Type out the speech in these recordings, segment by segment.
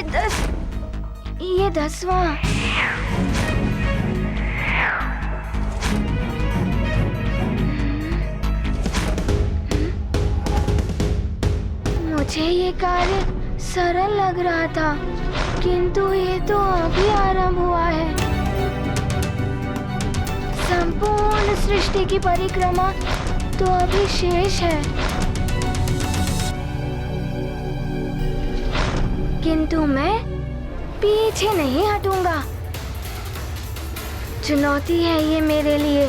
ये 10वां। मुझे ये कार्य सरल लग रहा था, किंतु ये तो अभी आरंभ हुआ है। संपूर्ण सृष्टि की परिक्रमा तो अभी शेष है, किंतु मैं पीछे नहीं हटूंगा। चुनौती है ये मेरे लिए।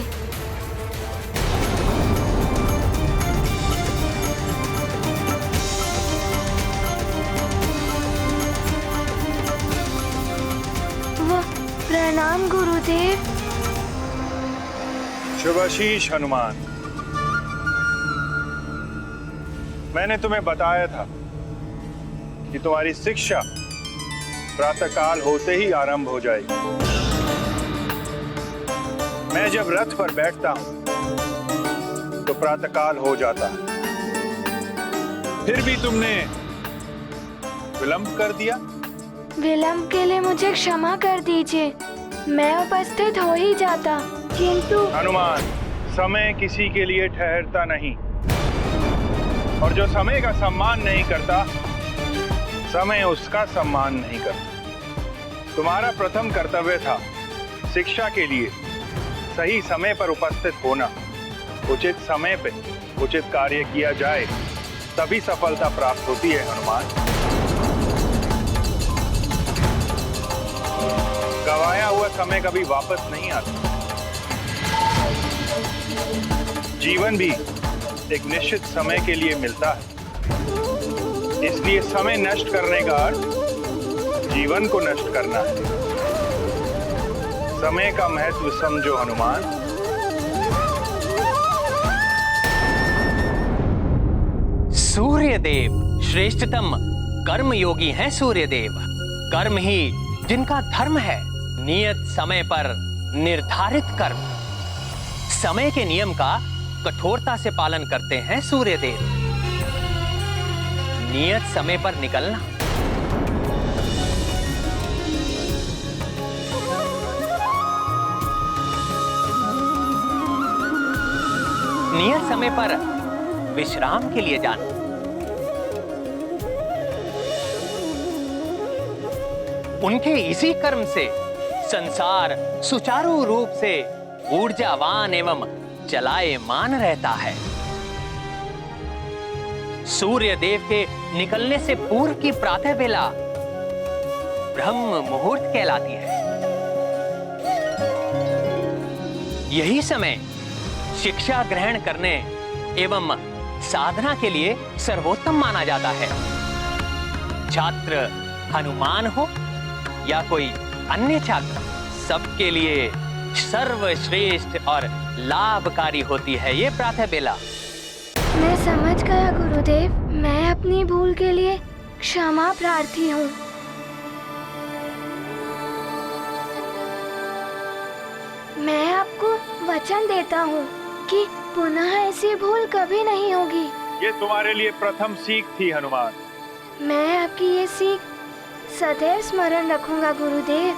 प्रणाम गुरुदेव। शुभाशीष हनुमान, मैंने तुम्हें बताया था कि तुम्हारी शिक्षा प्रातःकाल होते ही आरंभ हो जाएगी। मैं जब रथ पर बैठता हूं तो प्रातःकाल हो जाता है, फिर भी तुमने विलंब कर दिया। विलंब के लिए मुझे क्षमा कर दीजिए, मैं उपस्थित हो ही जाता, किंतु हनुमान, समय किसी के लिए ठहरता नहीं, और जो समय का सम्मान नहीं करता, समय उसका सम्मान नहीं करता। तुम्हारा प्रथम कर्तव्य था शिक्षा के लिए सही समय पर उपस्थित होना। उचित समय पे उचित कार्य किया जाए तभी सफलता प्राप्त होती है हनुमान। गवाया हुआ समय कभी वापस नहीं आता। जीवन भी एक निश्चित समय के लिए मिलता है, इसलिए समय नष्ट करने का अर्थ जीवन को नष्ट करना है। समय का महत्व समझो हनुमान। सूर्यदेव श्रेष्ठतम कर्मयोगी हैं। सूर्यदेव कर्म ही जिनका धर्म है। नियत समय पर निर्धारित कर्म, समय के नियम का कठोरता से पालन करते हैं सूर्यदेव। नियत समय पर निकलना, नियत समय पर विश्राम के लिए जाना, उनके इसी कर्म से संसार सुचारू रूप से ऊर्जावान एवं चलायमान रहता है। सूर्य देव के निकलने से पूर्व की प्रातः बेला ब्रह्म मुहूर्त कहलाती है। यही समय शिक्षा ग्रहण करने एवं साधना के लिए सर्वोत्तम माना जाता है। छात्र हनुमान हो या कोई अन्य छात्र, सबके लिए सर्वश्रेष्ठ और लाभकारी होती है ये प्रातः बेला। मैं समझ गया गुरुदेव, मैं अपनी भूल के लिए क्षमा प्रार्थी हूँ। मैं आपको वचन देता हूँ कि पुनः ऐसी भूल कभी नहीं होगी। ये तुम्हारे लिए प्रथम सीख थी हनुमान। मैं आपकी ये सीख सदैव स्मरण रखूंगा गुरुदेव।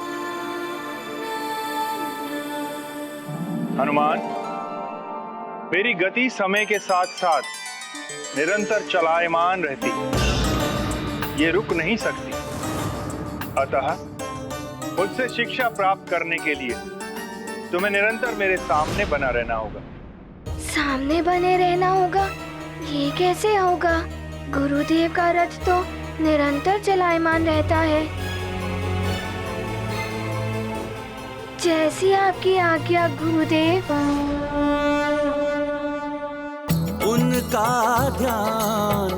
हनुमान, मेरी गति समय के साथ साथ निरंतर चलायमान रहती है, ये रुक नहीं सकती। अतः मुझसे शिक्षा प्राप्त करने के लिए तुम्हें निरंतर मेरे सामने बना रहना होगा। सामने बने रहना होगा? ये कैसे होगा? गुरुदेव का रथ तो निरंतर चलायमान रहता है। जैसी आपकी आज्ञा गुरुदेव। उनका ध्यान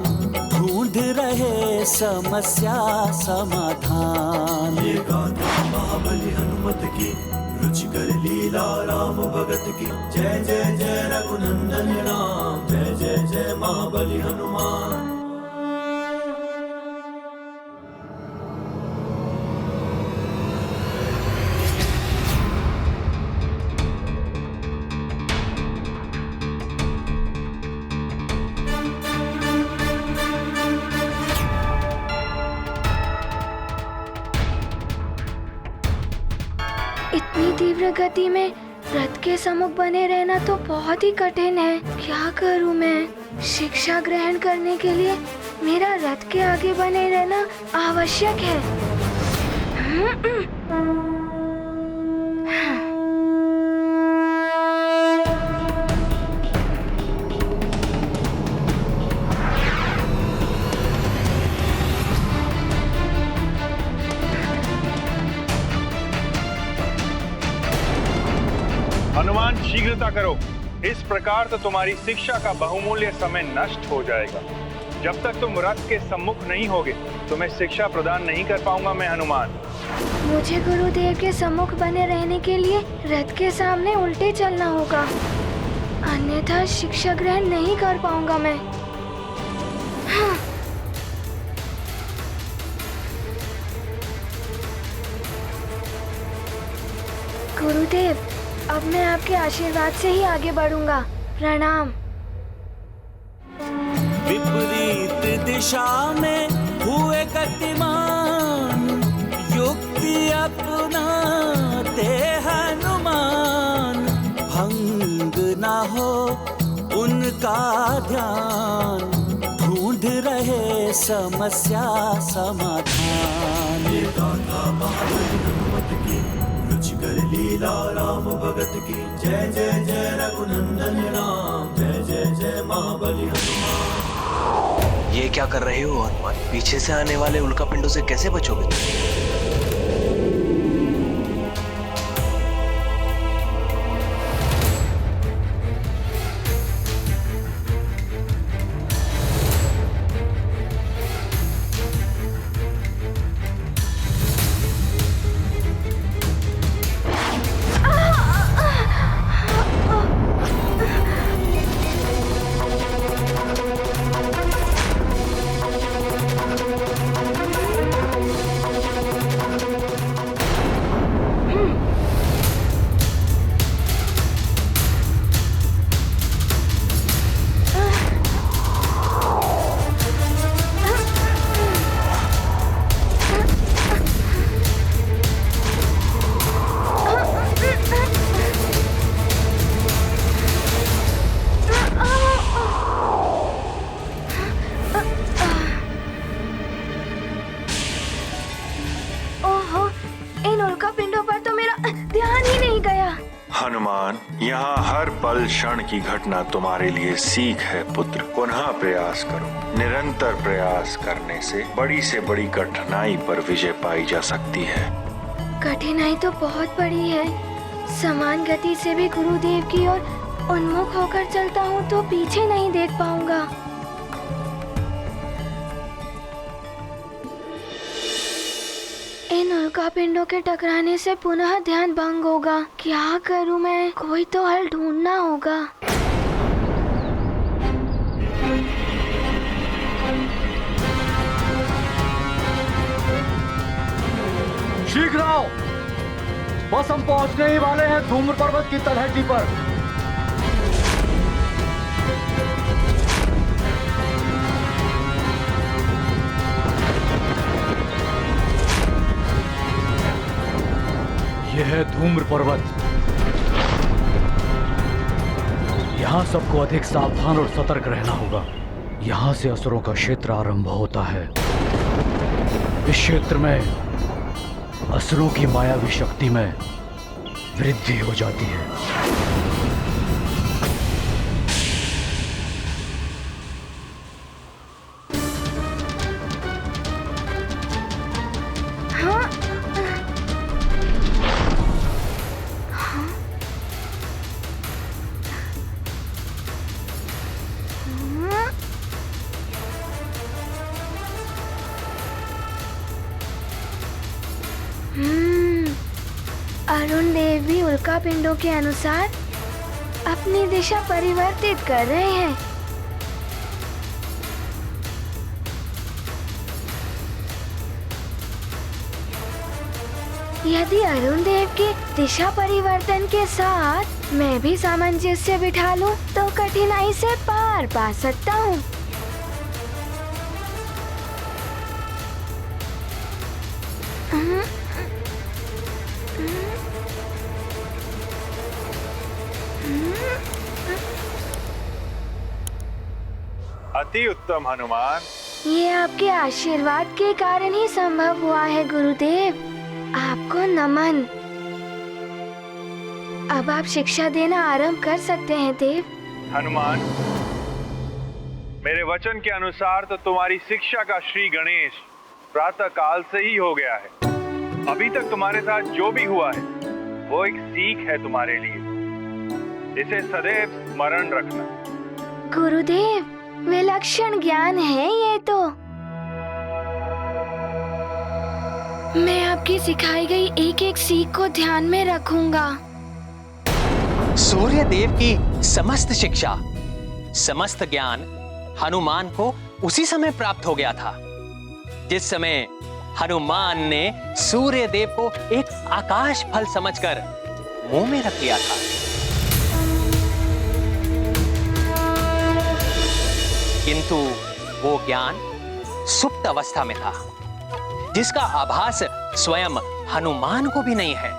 ढूंढ रहे समस्या समाधान। ये गाथा महाबली हनुमत की, रुचिकर लीला राम भगत की। जय जय जय रघुनंदन राम, जय जय जय महाबली हनुमान। तीव्र गति में रथ के सम्मुख बने रहना तो बहुत ही कठिन है। क्या करूं मैं? शिक्षा ग्रहण करने के लिए मेरा रथ के आगे बने रहना आवश्यक है। हनुमान, शीघ्रता करो। इस प्रकार तो तुम्हारी शिक्षा का बहुमूल्य समय नष्ट हो जाएगा। जब तक तुम रथ के सम्मुख नहीं होगे तुम्हें शिक्षा प्रदान नहीं कर पाऊंगा मैं हनुमान। मुझे गुरुदेव के सम्मुख बने रहने के लिए रथ के सामने उल्टे चलना होगा, अन्यथा शिक्षा ग्रहण नहीं कर पाऊंगा मैं। हाँ। गुरुदेव, अब मैं आपके आशीर्वाद से ही आगे बढ़ूंगा। प्रणाम। विपरीत दिशा में हुए गतिमान, युक्ति अपनाते हनुमान। भंग ना हो उनका ध्यान, ढूंढ रहे समस्या समाधान। ये गाथा महाबली हनुमत की, रुचिकर लीला राम भगत की। जय जय जय रघुनंदन राम, जय जय जय महाबली हनुमान। ये क्या कर रहे हो हनुमान? पीछे से आने वाले उल्कापिंडों से कैसे बचोगे तुम? हनुमान, यहाँ हर पल क्षण की घटना तुम्हारे लिए सीख है पुत्र। पुनः प्रयास करो। निरंतर प्रयास करने से बड़ी कठिनाई पर विजय पाई जा सकती है। कठिनाई तो बहुत बड़ी है। समान गति से भी गुरुदेव की ओर उन्मुख होकर चलता हूँ तो पीछे नहीं देख पाऊंगा। इन उल्कापिंडों के टकराने से पुनः ध्यान भंग होगा। क्या करूं मैं? कोई तो हल ढूंढना होगा। शीघ्र आओ, बस हम पहुंचने ही वाले हैं धूम्र पर्वत की तलहटी पर। यह है धूम्र पर्वत। यहाँ सबको अधिक सावधान और सतर्क रहना होगा। यहाँ से असुरों का क्षेत्र आरंभ होता है। इस क्षेत्र में असुरों की मायावी शक्ति में वृद्धि हो जाती है। अरुण देव भी उल्कापिंडों के अनुसार अपनी दिशा परिवर्तित कर रहे हैं। यदि अरुण देव के दिशा परिवर्तन के साथ मैं भी सामंजस्य बिठा लूं तो कठिनाई से पार पा सकता हूँ। अति उत्तम हनुमान। ये आपके आशीर्वाद के कारण ही संभव हुआ है गुरुदेव। आपको नमन। अब आप शिक्षा देना आरंभ कर सकते हैं देव। हनुमान, मेरे वचन के अनुसार तो तुम्हारी शिक्षा का श्री गणेश प्रातः काल से ही हो गया है। अभी तक तुम्हारे साथ जो भी हुआ है वो एक सीख है तुम्हारे लिए। इसे सदैव स्मरण रखना। गुरुदेव, विलक्षण ज्ञान है ये तो। मैं आपकी सिखाई गई एक एक सीख को ध्यान में रखूंगा। सूर्य देव की समस्त शिक्षा, समस्त ज्ञान हनुमान को उसी समय प्राप्त हो गया था जिस समय हनुमान ने सूर्य देव को एक आकाश फल समझकर मुंह में रख लिया था। किंतु वो ज्ञान सुप्त अवस्था में था, जिसका आभास स्वयं हनुमान को भी नहीं है।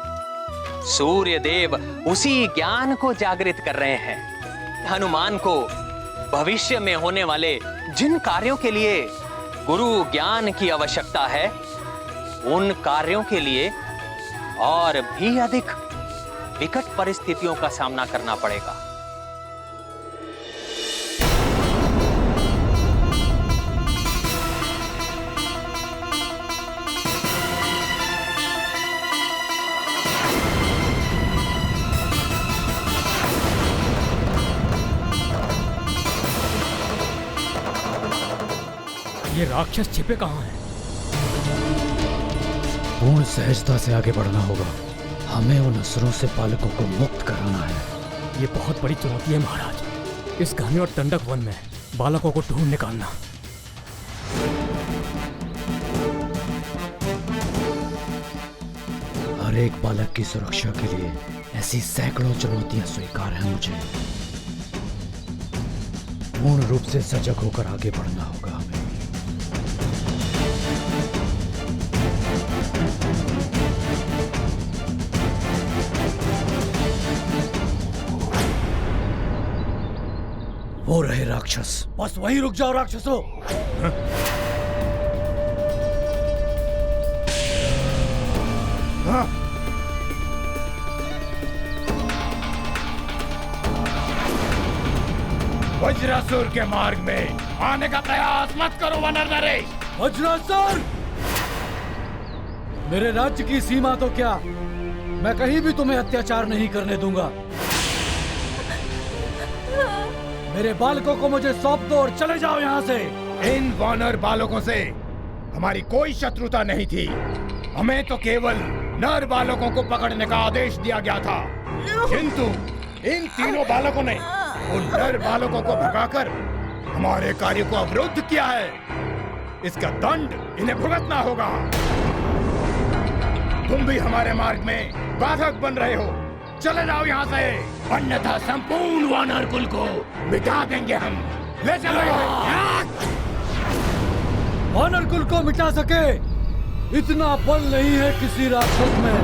सूर्य देव उसी ज्ञान को जागृत कर रहे हैं। हनुमान को भविष्य में होने वाले जिन कार्यों के लिए गुरु ज्ञान की आवश्यकता है, उन कार्यों के लिए और भी अधिक विकट परिस्थितियों का सामना करना पड़ेगा। ये राक्षस छिपे कहाँ हैं? पूर्ण सहजता से आगे बढ़ना होगा। हमें उन असुरों से बालकों को मुक्त कराना है। ये बहुत बड़ी चुनौती है महाराज। इस घने और दंडक वन में बालकों को ढूंढ निकालना। हर एक बालक की सुरक्षा के लिए ऐसी सैकड़ों चुनौतियां स्वीकार हैं मुझे। पूर्ण रूप से सजग होकर आगे बढ़ना होगा हमें। वो रहे राक्षस। बस वहीं रुक जाओ राक्षसों। वज्रासुर के मार्ग में आने का प्रयास मत करो वानर नरेश। वज्रासुर! मेरे राज्य की सीमा तो क्या, मैं कहीं भी तुम्हें अत्याचार नहीं करने दूंगा। मेरे बालकों को मुझे सौंप दो और चले जाओ यहाँ से। इन वानर बालकों से हमारी कोई शत्रुता नहीं थी। हमें तो केवल नर बालकों को पकड़ने का आदेश दिया गया था, किंतु इन तीनों बालकों ने उन नर बालकों को भगाकर हमारे कार्य को अवरुद्ध किया है। इसका दंड इन्हें भुगतना होगा। तुम भी हमारे मार्ग में बाधक बन रहे हो। चले जाओ यहाँ से, अन्यथा संपूर्ण वानर कुल को मिटा देंगे हम। ले चलो वानर कुल को मिटा सके इतना बल नहीं है किसी राक्षस में।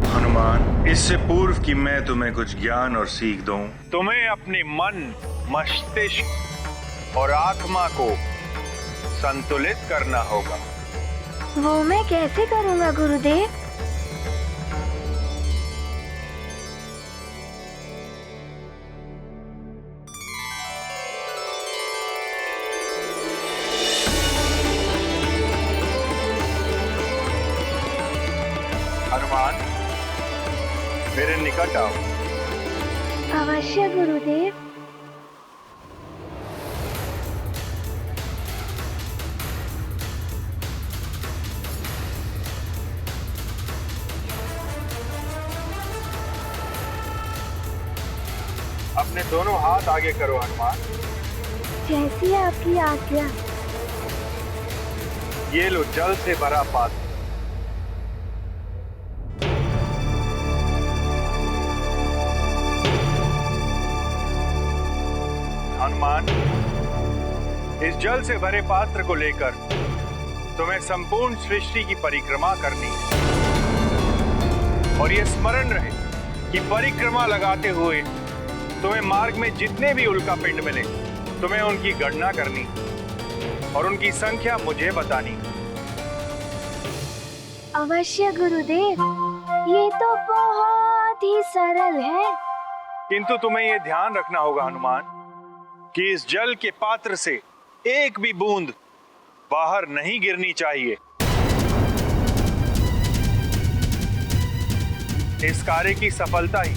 हनुमान, इससे पूर्व कि मैं तुम्हें कुछ ज्ञान और सीख दूं, तुम्हें अपने मन, मस्तिष्क और आत्मा को संतुलित करना होगा। वो मैं कैसे करूँगा गुरुदेव? हनुमान, मेरे निकट आओ। अवश्य गुरुदेव। अपने दोनों हाथ आगे करो हनुमान। जैसी आपकी आज्ञा। ये लो जल से भरा पात्र। हनुमान, इस जल से भरे पात्र को लेकर तुम्हें संपूर्ण सृष्टि की परिक्रमा करनी है। और ये स्मरण रहे कि परिक्रमा लगाते हुए तुम्हें मार्ग में जितने भी उल्का पिंड मिले तुम्हें उनकी गणना करनी और उनकी संख्या मुझे बतानी। अवश्य गुरुदेव, ये तो बहुत ही सरल है। किंतु तुम्हें यह ध्यान रखना होगा हनुमान कि इस जल के पात्र से एक भी बूंद बाहर नहीं गिरनी चाहिए। इस कार्य की सफलता ही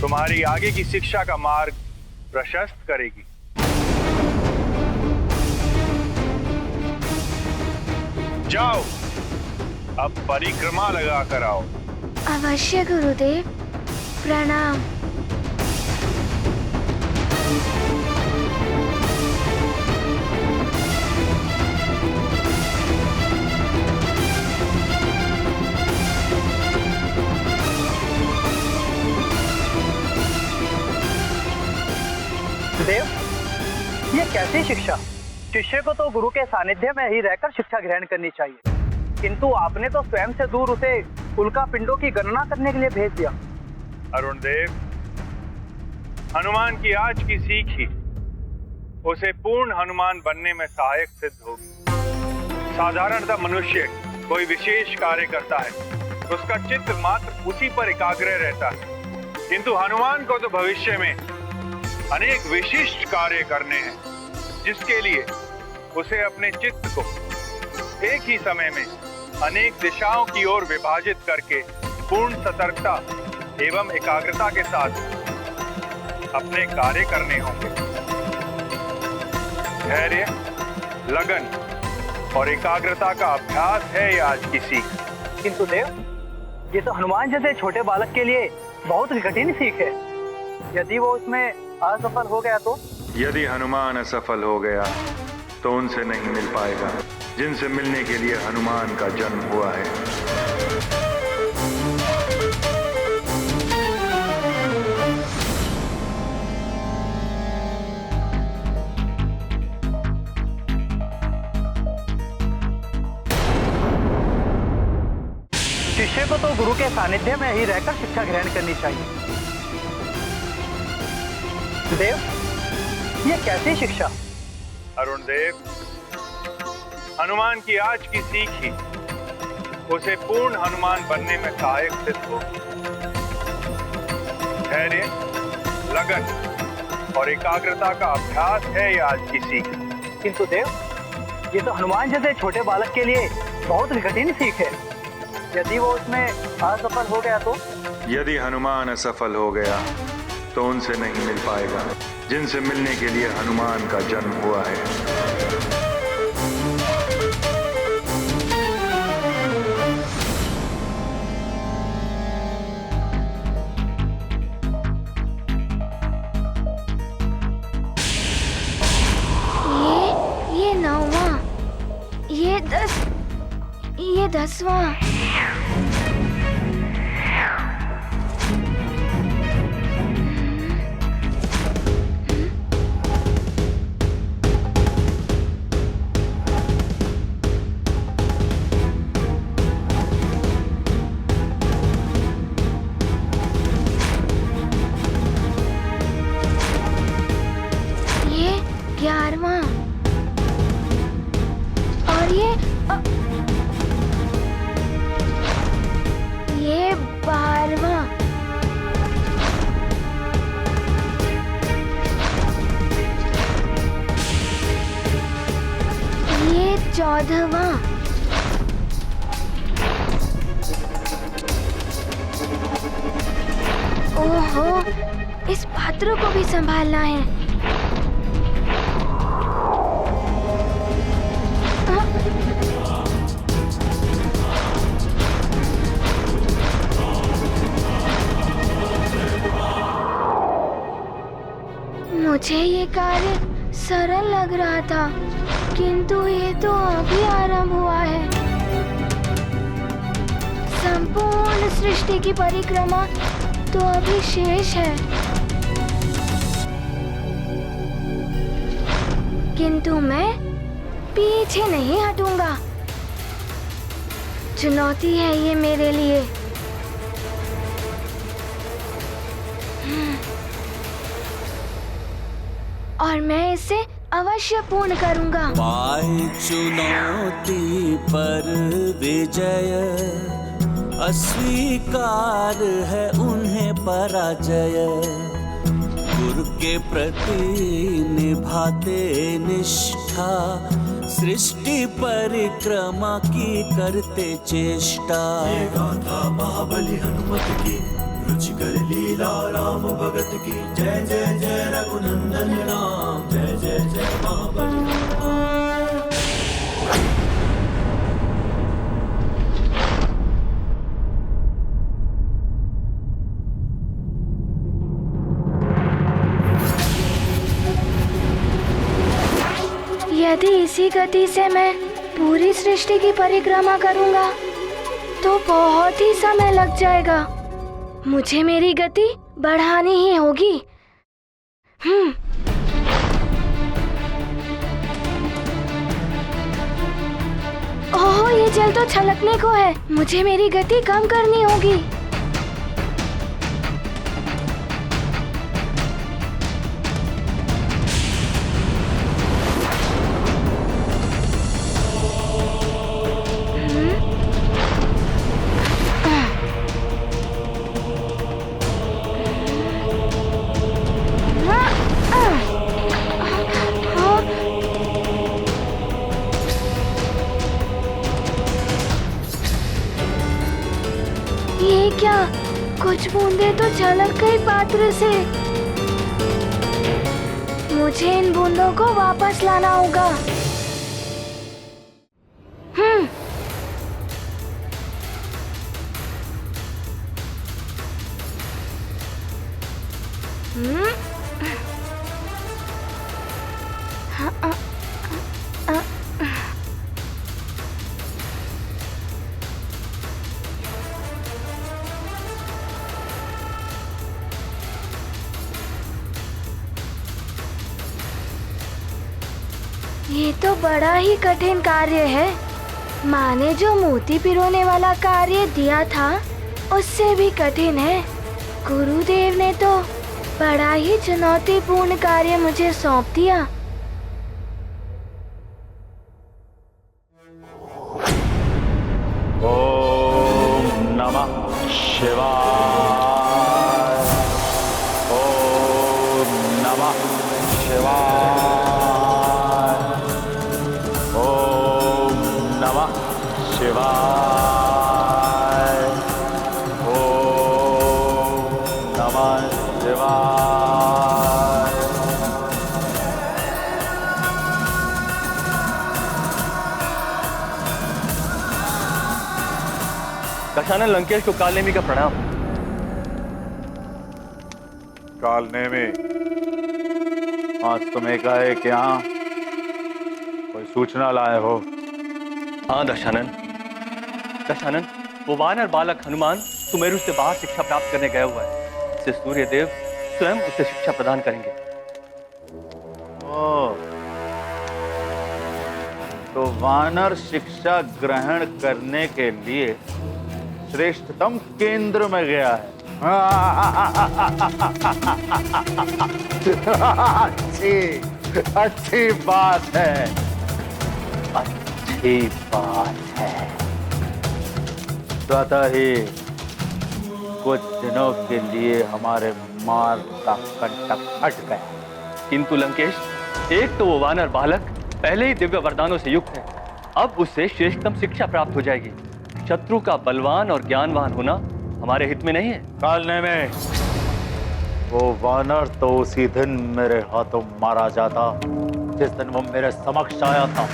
तुम्हारी आगे की शिक्षा का मार्ग प्रशस्त करेगी। जाओ, अब परिक्रमा लगा कर आओ। अवश्य गुरुदेव, प्रणाम। देव, ये कैसी शिक्षा? शिष्य को तो गुरु के सानिध्य में ही रहकर शिक्षा ग्रहण करनी चाहिए, किंतु आपने तो स्वयं से दूर उसे उल्का पिंडों की गणना करने के लिए भेज दिया। अरुण देव, हनुमान की आज की सीख ही उसे पूर्ण हनुमान बनने में सहायक सिद्ध होगी। साधारणतः मनुष्य कोई विशेष कार्य करता है, उसका चित्त मात्र उसी पर एकाग्र रहता है, किंतु हनुमान को तो भविष्य में अनेक विशिष्ट कार्य करने हैं, जिसके लिए उसे अपने चित्त को एक ही समय में अनेक दिशाओं की ओर विभाजित करके पूर्ण सतर्कता एवं एकाग्रता के साथ अपने कार्य करने होंगे। धैर्य, लगन और एकाग्रता का अभ्यास है ये आज की सीख। किंतु देव, ये तो हनुमान जैसे छोटे बालक के लिए बहुत ही कठिन सीख है। यदि वो उसमें असफल हो गया तो? यदि हनुमान असफल हो गया तो उनसे नहीं मिल पाएगा जिनसे मिलने के लिए हनुमान का जन्म हुआ है। शिष्य को तो गुरु के सानिध्य में ही रहकर शिक्षा ग्रहण करनी चाहिए। देव, ये कैसी शिक्षा? अरुण देव, हनुमान की आज की सीख ही उसे पूर्ण हनुमान बनने में सहायक सिद्ध होगी। धैर्य, लगन और एकाग्रता का अभ्यास है ये आज की सीख। किंतु देव, ये तो हनुमान जैसे छोटे बालक के लिए बहुत ही कठिन सीख है। यदि वो उसमें असफल हो गया तो? यदि हनुमान असफल हो गया तो उनसे नहीं मिल पाएगा जिनसे मिलने के लिए हनुमान का जन्म हुआ है। ये 9वां, ये 10वां। ये 11वां और ये 12वां। ये 14वां। ओहो, इस पात्र को भी संभालना है। मुझे ये कार्य सरल लग रहा था, किंतु ये तो अभी आरंभ हुआ है। संपूर्ण सृष्टि की परिक्रमा तो अभी शेष है, किंतु मैं पीछे नहीं हटूंगा। चुनौती है ये मेरे लिए। और मैं इसे अवश्य पूर्ण करूंगा। पाए चुनौती पर विजय, अस्वीकार है उन्हें पराजय। गुरु के प्रति निभाते निष्ठा, सृष्टि परिक्रमा की करते चेष्टा। ये गाथा महाबली हनुमत की, रुचिकर लीला राम भगत की। जय जय जय रघुनंदन राम, जय जय जय महाबली हनुमान। यदि इसी गति से मैं पूरी सृष्टि की परिक्रमा करूंगा तो बहुत ही समय लग जाएगा। मुझे मेरी गति बढ़ानी ही होगी। ओह, ये जल तो छलकने को है। मुझे मेरी गति कम करनी होगी। ये क्या, कुछ बूंदे तो झलक गई पात्र से। मुझे इन बूंदों को वापस लाना होगा। ये तो बड़ा ही कठिन कार्य है। माँ ने जो मोती पिरोने वाला कार्य दिया था उससे भी कठिन है। गुरुदेव ने तो बड़ा ही चुनौतीपूर्ण कार्य मुझे सौंप दिया। ओम नमः शिवाय। ओम नमः शिवाय। ओम नमः शिवाय। ओम नमः शिवाय। दशानन लंकेश को कालनेमी का प्रणाम। कालनेमी, आज तुम्हें कहे कि यहाँ कोई सूचना लाए हो? हाँ दशानन। दशानन, वो वानर बालक हनुमान सुमेरु से बाहर शिक्षा प्राप्त करने गया हुआ है। इससे सूर्यदेव स्वयं उसे शिक्षा प्रदान करेंगे। ओह, तो वानर शिक्षा ग्रहण करने के लिए श्रेष्ठतम केंद्र में गया है। अच्छी बात है, अच्छी बात है। स्वतः ही कुछ दिनों के लिए हमारे मार्ग का कंटक हट गया। किंतु लंकेश, एक तो वो वानर बालक पहले ही दिव्य वरदानों से युक्त है, अब उससे श्रेष्ठतम शिक्षा प्राप्त हो जाएगी। शत्रु का बलवान और ज्ञानवान होना हमारे हित में नहीं है। कालने में वो वानर तो उसी दिन मेरे हाथों मारा जाता जिस दिन वो मेरे समक्ष आया था।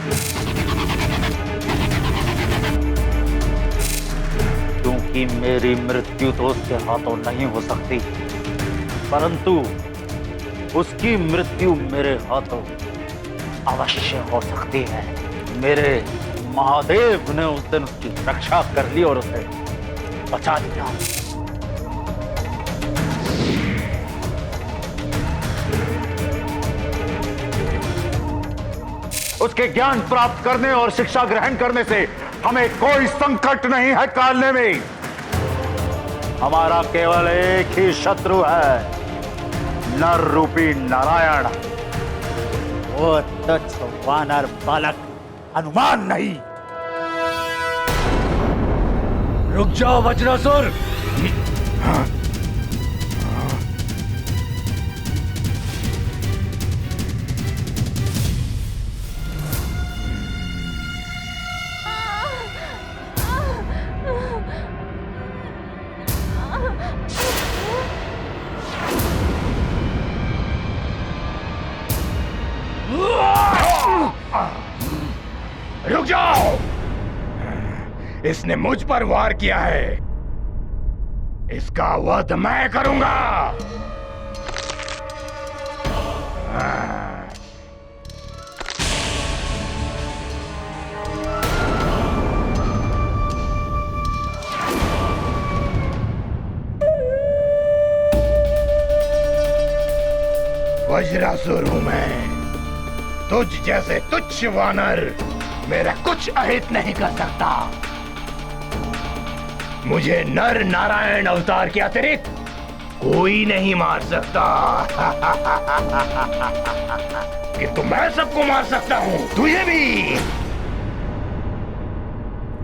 क्योंकि मेरी मृत्यु तो उसके हाथों नहीं हो सकती, परंतु उसकी मृत्यु मेरे हाथों अवश्य हो सकती है। मेरे महादेव ने उस दिन उसकी रक्षा कर ली और उसे बचा दिया। उसके ज्ञान प्राप्त करने और शिक्षा ग्रहण करने से हमें कोई संकट नहीं है। कालने में हमारा केवल एक ही शत्रु है, नर रूपी नारायण। वो तुच्छ वानर बालक हनुमान नहीं। रुक जाओ वज्रासुर। रुक जाओ, इसने मुझ पर वार किया है, इसका वध मैं करूंगा। वज्रासुर हूं मैं, तुझ जैसे तुच्छ वानर मेरा कुछ अहित नहीं कर सकता। मुझे नर नारायण अवतार के अतिरिक्त कोई नहीं मार सकता। किंतु मैं सबको मार सकता हूं, तुझे भी।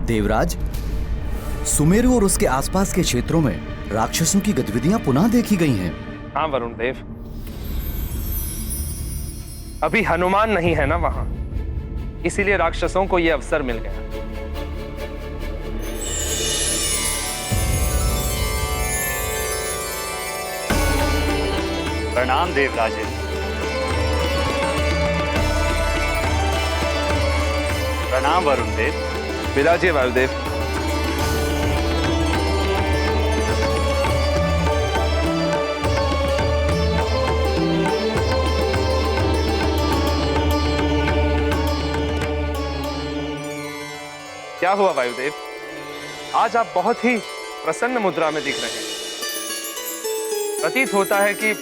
देवराज, सुमेरु और उसके आसपास के क्षेत्रों में राक्षसों की गतिविधियां पुनः देखी गई हैं। हाँ वरुण देव, अभी हनुमान नहीं है ना वहां, इसीलिए राक्षसों को यह अवसर मिल गया। प्रणाम देवराजे। प्रणाम वरुण देव। विराजिए वायुदेव। क्या हुआ वायुदेव, आज आप बहुत ही प्रसन्न मुद्रा में दिख रहे हैं। प्रतीत होता है कि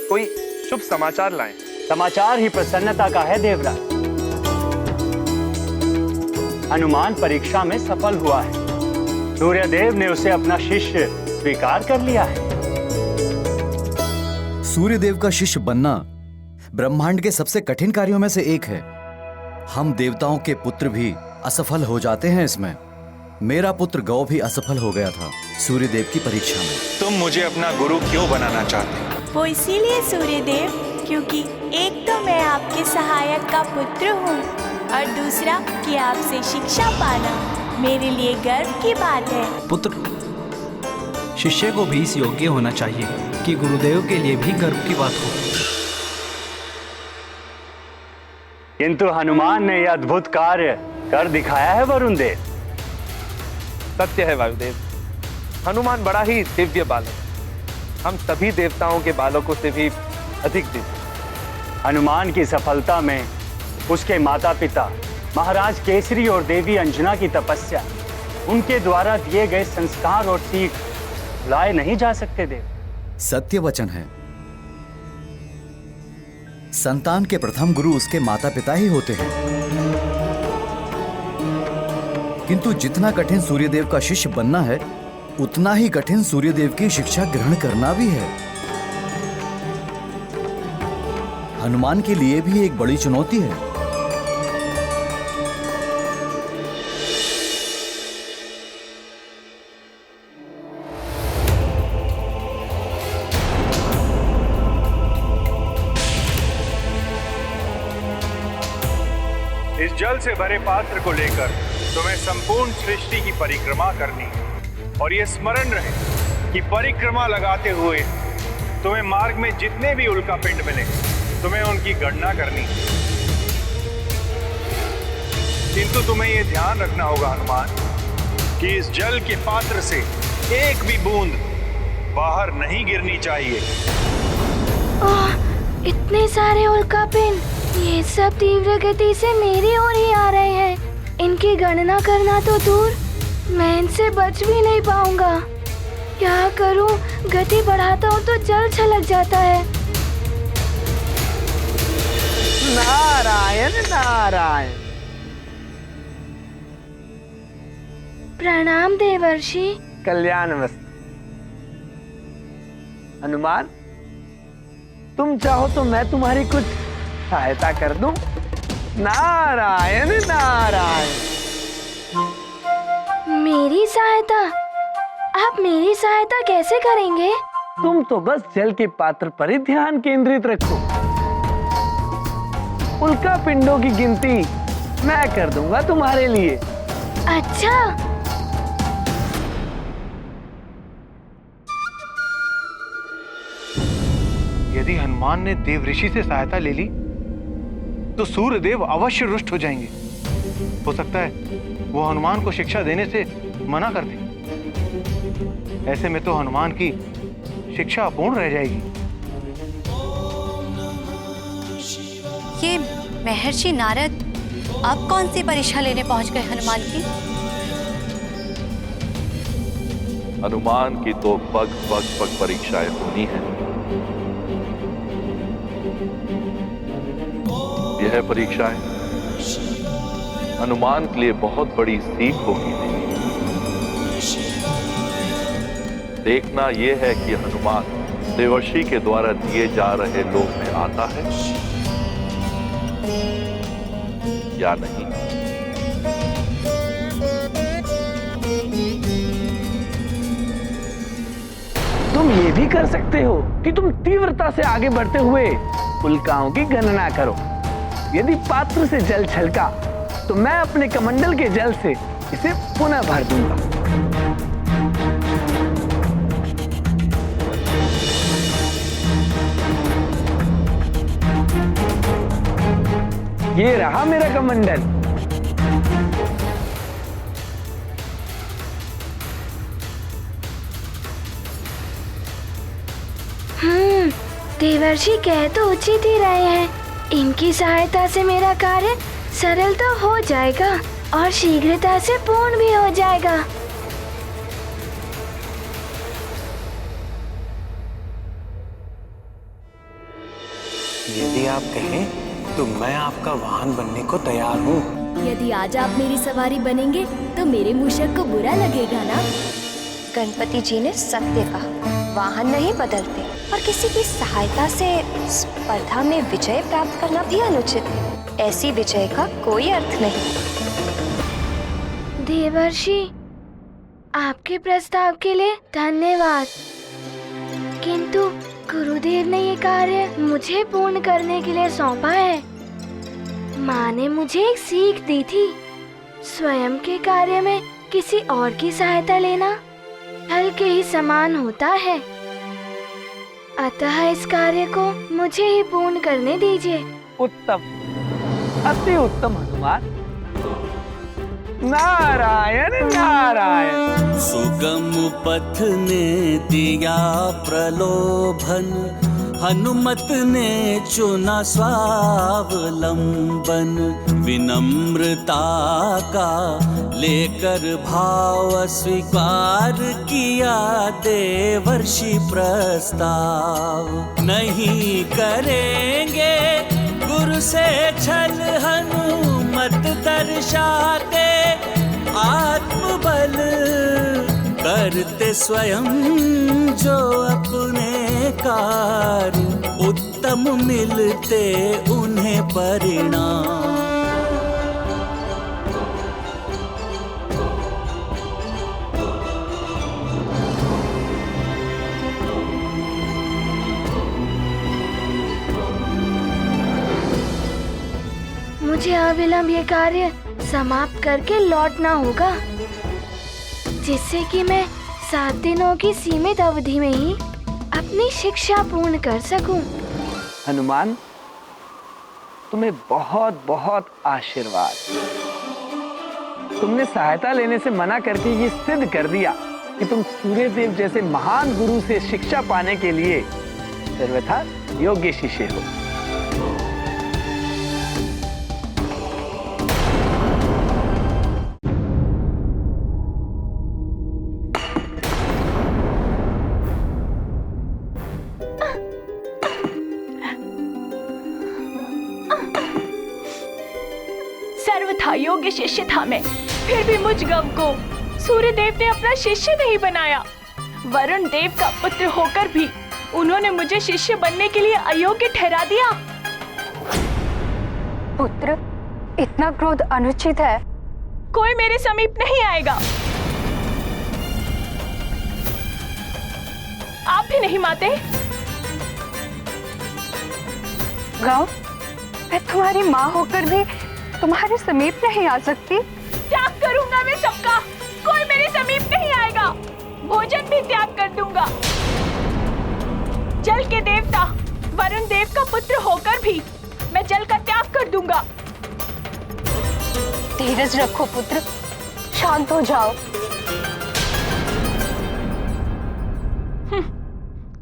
कोई शुभ समाचार लाएं। समाचार ही प्रसन्नता का है देवराज। हनुमान परीक्षा में सफल हुआ है। सूर्यदेव ने उसे अपना शिष्य स्वीकार कर लिया है। सूर्यदेव का शिष्य बनना ब्रह्मांड के सबसे कठिन कार्यों में से एक है। हम देवताओं के पुत्र भी असफल हो जाते हैं इसमें। मेरा पुत्र गौ भी असफल हो गया था सूर्यदेव की परीक्षा में। तुम मुझे अपना गुरु क्यों बनाना चाहते हो? वो इसीलिए सूर्यदेव, क्योंकि एक तो मैं आपके सहायक का पुत्र हूँ और दूसरा कि आपसे शिक्षा पाना मेरे लिए गर्व की बात है। पुत्र, शिष्य को भी इस योग्य होना चाहिए कि गुरुदेव के लिए भी गर्व की बात हो। किंतु हनुमान ने यह अद्भुत कार्य कर दिखाया है वरुण देव। सत्य है वायुदेव, हनुमान बड़ा ही दिव्य बालक, हम सभी देवताओं के बालकों से भी अधिक दिव्य। हनुमान की सफलता में उसके माता पिता महाराज केसरी और देवी अंजना की तपस्या, उनके द्वारा दिए गए संस्कार और सीख लाए नहीं जा सकते देव। सत्य वचन है। संतान के प्रथम गुरु उसके माता पिता ही होते हैं। किंतु जितना कठिन सूर्यदेव का शिष्य बनना है, उतना ही कठिन सूर्यदेव की शिक्षा ग्रहण करना भी है। हनुमान के लिए भी एक बड़ी चुनौती है। इस जल से भरे पात्र को लेकर तुम्हें संपूर्ण सृष्टि की परिक्रमा करनी है, और ये स्मरण रहे कि परिक्रमा लगाते हुए तुम्हें मार्ग में जितने भी उल्का पिंड मिले, तुम्हें उनकी गणना करनी है। किंतु तुम्हें यह ध्यान रखना होगा हनुमान कि इस जल के पात्र से एक भी बूंद बाहर नहीं गिरनी चाहिए। इतने सारे उल्का पिंड, ये सब तीव्र गति से मेरी ओर ही आ रहे हैं। इनकी गणना करना तो दूर, मैं इनसे बच भी नहीं पाऊंगा। क्या करूं? गति बढ़ाता हूं तो जल छलक जाता है। नारायण नारायण। प्रणाम देवर्षि। कल्याणमस्तु। हनुमान, तुम चाहो तो मैं तुम्हारी कुछ सहायता कर दूं? नारायण नारायण। मेरी सहायता? आप मेरी सहायता कैसे करेंगे? तुम तो बस जल के पात्र पर ही ध्यान केंद्रित रखो। उल्का पिंडों की गिनती मैं कर दूंगा तुम्हारे लिए। अच्छा। यदि हनुमान ने देव ऋषि से सहायता ले ली तो सूर्यदेव अवश्य रुष्ट हो जाएंगे। हो सकता है वो हनुमान को शिक्षा देने से मना कर दे। ऐसे में तो हनुमान की शिक्षा अपूर्ण रह जाएगी। ये महर्षि नारद अब कौन सी परीक्षा लेने पहुंच गए हनुमान की? हनुमान की तो पग पग पग परीक्षाएं होनी है। यह परीक्षाएं हनुमान के लिए बहुत बड़ी सीख होगी। देखना यह है कि हनुमान देवर्षि के द्वारा दिए जा रहे लोक में आता है या नहीं। तुम ये भी कर सकते हो कि तुम तीव्रता से आगे बढ़ते हुए उल्काओं की गणना करो। यदि पात्र से जल छलका तो मैं अपने कमंडल के जल से इसे पुनः भर दूंगा। ये रहा मेरा कमंडल। देवर्षि कह तो उचित ही रहे हैं। इनकी सहायता से मेरा कार्य सरल तो हो जाएगा और शीघ्रता से पूर्ण भी हो जाएगा। यदि आप कहें तो मैं आपका वाहन बनने को तैयार हूँ। यदि आज आप मेरी सवारी बनेंगे तो मेरे मूषक को बुरा लगेगा ना? गणपति जी ने सत्य कहा, वाहन नहीं बदलते और किसी की सहायता से स्पर्धा में विजय प्राप्त करना भी अनुचित है। ऐसी विजय का कोई अर्थ नहीं। देवर्षि, आपके प्रस्ताव के लिए धन्यवाद, किंतु गुरुदेव ने ये कार्य मुझे पूर्ण करने के लिए सौंपा है। माँ ने मुझे एक सीख दी थी, स्वयं के कार्य में किसी और की सहायता लेना फल के ही समान होता है। अतः इस कार्य को मुझे ही पूर्ण करने दीजिए। उत्तम, अति उत्तम हनुमान। नारायण नारायण। सुगम पथ ने दिया प्रलोभन, हनुमत ने चुना स्वावलंबन। विनम्रता का लेकर भाव स्वीकार किया देवर्षि प्रस्ताव। नहीं करेंगे गुरु से छल, हनुमत दर्शाते आत्मबल। करते स्वयं जो अपने कार्य, उत्तम मिलते उन्हें परिणाम। मुझे अविलंब ये कार्य समाप्त करके लौटना होगा, जिससे कि मैं 7 दिनों की सीमित अवधि में ही अपनी शिक्षा पूर्ण कर सकूं। हनुमान, तुम्हें बहुत बहुत आशीर्वाद। तुमने सहायता लेने से मना करके ये सिद्ध कर दिया कि तुम सूर्यदेव जैसे महान गुरु से शिक्षा पाने के लिए सर्वथा योग्य शिष्य हो। सर्वथा योग्य शिष्य था मैं, फिर भी मुझ गव को सूर्यदेव ने अपना शिष्य नहीं बनाया। वरुण देव का पुत्र होकर भी उन्होंने मुझे शिष्य बनने के लिए अयोग्य ठहरा दिया। पुत्र, इतना क्रोध अनुचित है। कोई मेरे समीप नहीं आएगा। आप भी नहीं माते। गौ, मैं तुम्हारी माँ होकर भी तुम्हारे समीप नहीं आ सकती। त्याग करूंगा मैं सबका, कोई मेरे समीप नहीं आएगा। भोजन भी त्याग कर दूंगा। जल के देवता वरुण देव का पुत्र होकर भी मैं जल का त्याग कर दूंगा। धीरज रखो पुत्र, शांत हो जाओ।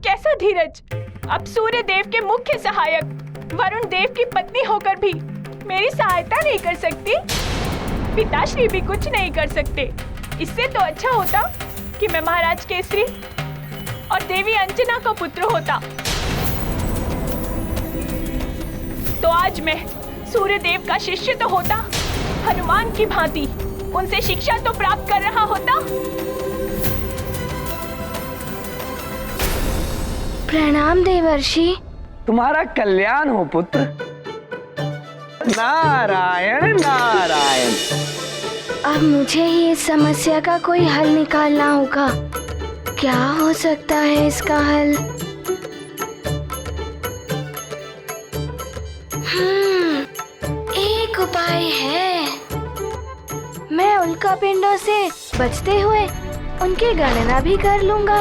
कैसा धीरज? अब सूर्य देव के मुख्य सहायक वरुण देव की पत्नी होकर भी मेरी सहायता नहीं कर सकती। पिताश्री भी कुछ नहीं कर सकते। इससे तो अच्छा होता कि मैं महाराज केसरी और देवी अंजना का पुत्र होता। तो आज मैं सूर्य देव का शिष्य तो होता, हनुमान की भांति उनसे शिक्षा तो प्राप्त कर रहा होता। प्रणाम देवर्षि। तुम्हारा कल्याण हो पुत्र। नारायण नारायण। अब मुझे ही इस समस्या का कोई हल निकालना होगा। क्या हो सकता है इसका हल? एक उपाय है। मैं उल्का पिंडों से बचते हुए उनकी गणना भी कर लूंगा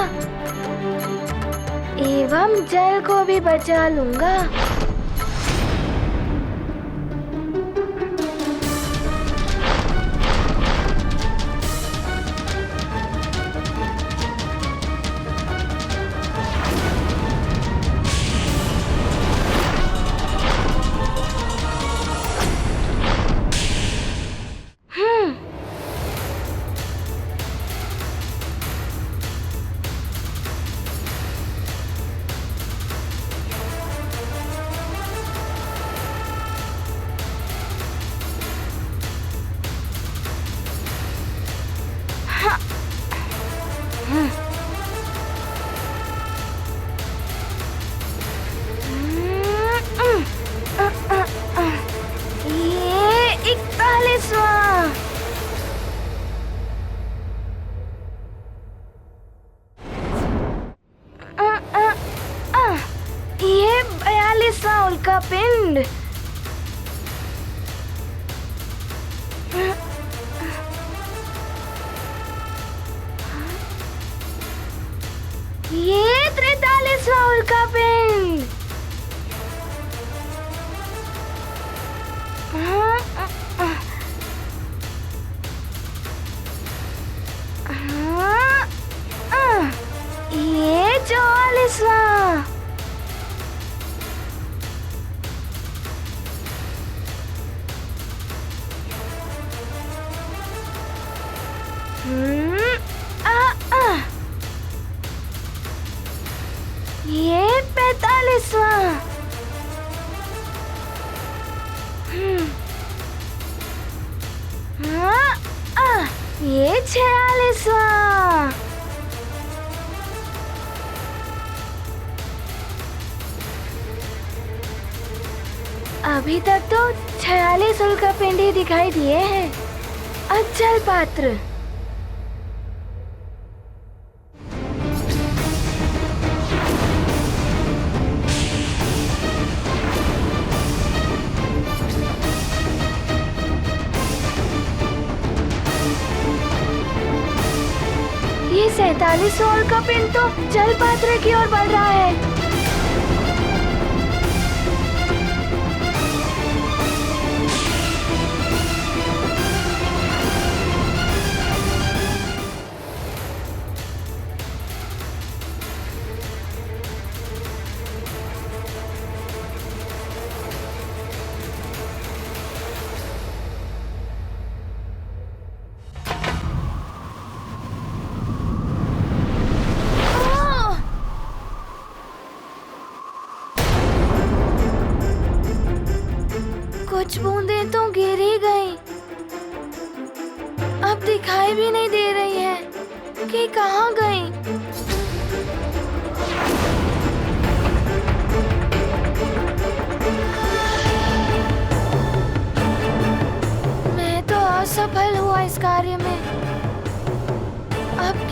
एवं जल को भी बचा लूंगा। ये 42वां उल्का पिंड। ये 43वां उल्का पिंड। ये 44वां। ये 45वां। ये 46वां। अभी तक तो 46 उल्का पिंड ही दिखाई दिए हैं। अब जल पात्र। ये 47वां उल्का पिंड तो जल पात्र की ओर बढ़ रहा है। कुछ बूंदें तो गिर ही गई। अब दिखाई भी नहीं दे रही है कि कहाँ गई।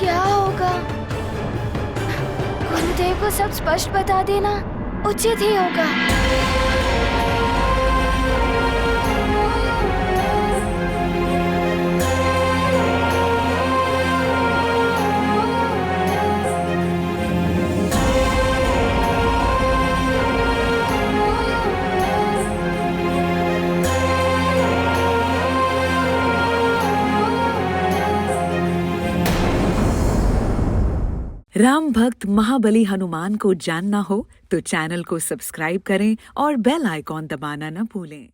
क्या होगा? गुरुदेव को सब स्पष्ट बता देना उचित ही होगा। राम भक्त महाबली हनुमान को जानना हो तो चैनल को सब्सक्राइब करें और बेल आइकॉन दबाना न भूलें।